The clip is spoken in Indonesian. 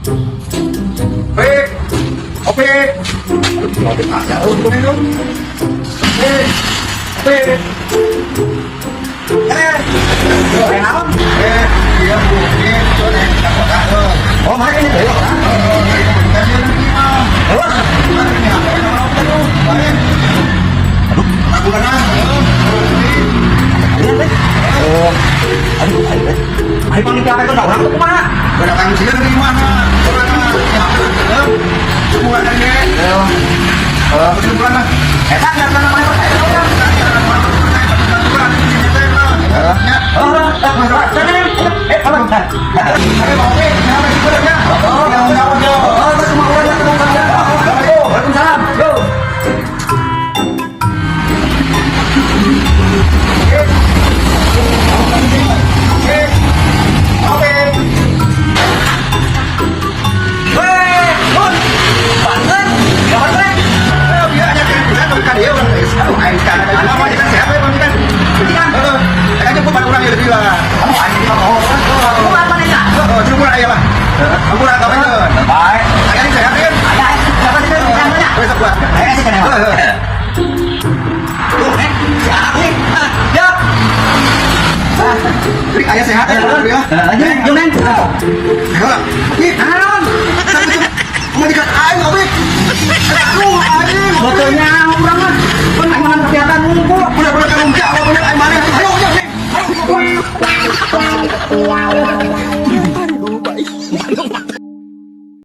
Opik, Opik. Opik aja, turun dong. Opik, Opik. Enak. Iya bu, ini turun oh mana ini belok? Ayo panggil siapa itu orang itu kemana? Berdatang sini dari mana? Semua dari kesimpulan lah. Enak nggak pernah main ayah sehat ya, jom neng. Ayo, Pi, ayo. Mau dikat air nggak, Pi? Aduh, air.